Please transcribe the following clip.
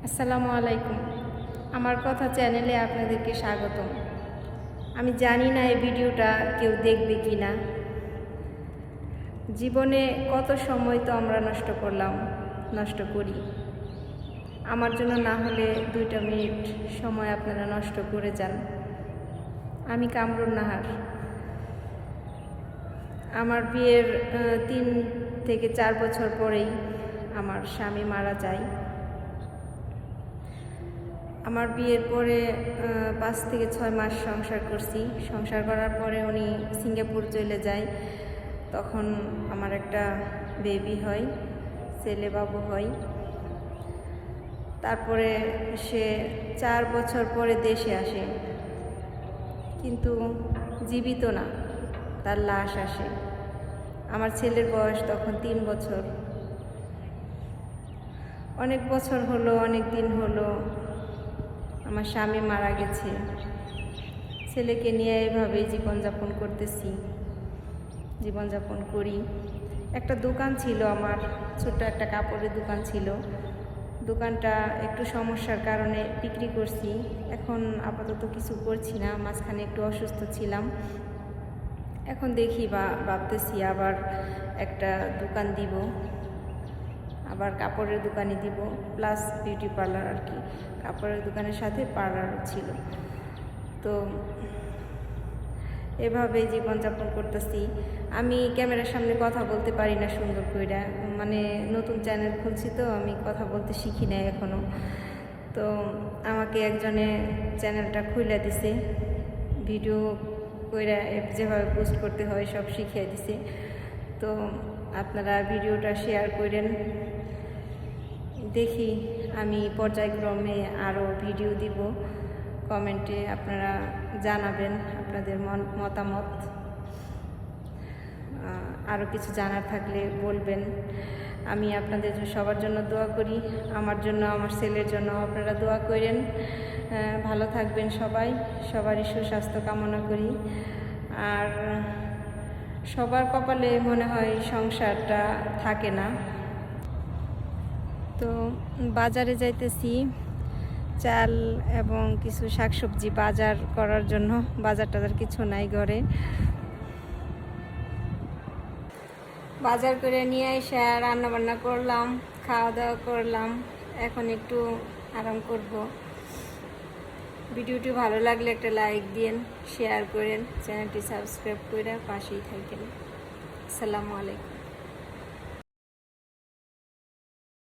আসসালামু আলাইকুম। আমার কথা চ্যানেলে আপনাদেরকে স্বাগতম। আমি জানি না এই ভিডিওটা কেউ দেখবে কি না। জীবনে কত সময় তো আমরা নষ্ট করি। আমার জন্য না হলে 2টা মিনিট সময় আপনারা নষ্ট করে যান। আমি কামরুন নাহার। আমার বিয়ের 3 থেকে 4 বছর পরেই আমার স্বামী মারা যায়। আমার বিয়ের পরে 5 থেকে 6 মাস সংসার করছি। সংসার করার পরে উনি সিঙ্গাপুর চলে যায়। তখন আমার একটা বেবি হয়, ছেলে বাবু হয়। তারপরে সে 4 বছর পরে দেশে আসে, কিন্তু জীবিত না, তার লাশ আসে। আমার ছেলের বয়স তখন 3 বছর। অনেক বছর হলো, অনেক দিন হলো আমার স্বামী মারা গেছে। ছেলেকে নিয়ে এভাবেই জীবনযাপন করি। একটা দোকান ছিল আমার, ছোট্ট একটা কাপড়ের দোকান ছিল। দোকানটা একটু সমস্যার কারণে বিক্রি করছি। এখন আপাতত কিছু করছি না, মাঝখানে একটু অসুস্থ ছিলাম। এখন দেখি ভাবতেছি আবার একটা দোকান দিব, আবার কাপড়ের দোকানই দিব, প্লাস বিউটি পার্লার আর কি। কাপড়ের দোকানের সাথে পার্লারও ছিল। তো এভাবেই জীবনযাপন করতেছি। আমি ক্যামেরার সামনে কথা বলতে পারি না সুন্দর কইরা, মানে নতুন চ্যানেল খুলছি তো আমি কথা বলতে শিখি নাই এখনও। তো আমাকে একজনে চ্যানেলটা খুলে দিছে, ভিডিও কইরা যেভাবে পোস্ট করতে হয় সব শিখিয়ে দিছে। তো আপনারা ভিডিওটা শেয়ার করেন। দেখি আমি পর্যায়ক্রমে আরও ভিডিও দিব। কমেন্টে আপনারা জানাবেন আপনাদের মতামত। আরও কিছু জানার থাকলে বলবেন। আমি আপনাদের সবার জন্য দোয়া করি, আমার জন্য, আমার ছেলের জন্য আপনারা দোয়া করেন। ভালো থাকবেন সবাই, সবারই সুস্বাস্থ্য কামনা করি। আর সবার কপালে মনে হয় সংসারটা থাকে না। তো বাজারে যাইতেছি চাল এবং কিছু শাকসবজি বাজার করার জন্য। বাজার টাজার কিছু নাই ঘরে। বাজার করে নিয়ে এসে রান্না বান্না করলাম, খাওয়া দাওয়া করলাম। এখন একটু আরাম করব। ভিডিওটি ভালো লাগলে একটা লাইক দিন, শেয়ার করেন, চ্যানেলটি সাবস্ক্রাইব করে পাশেই থাকেন। আসসালামু আলাইকুম।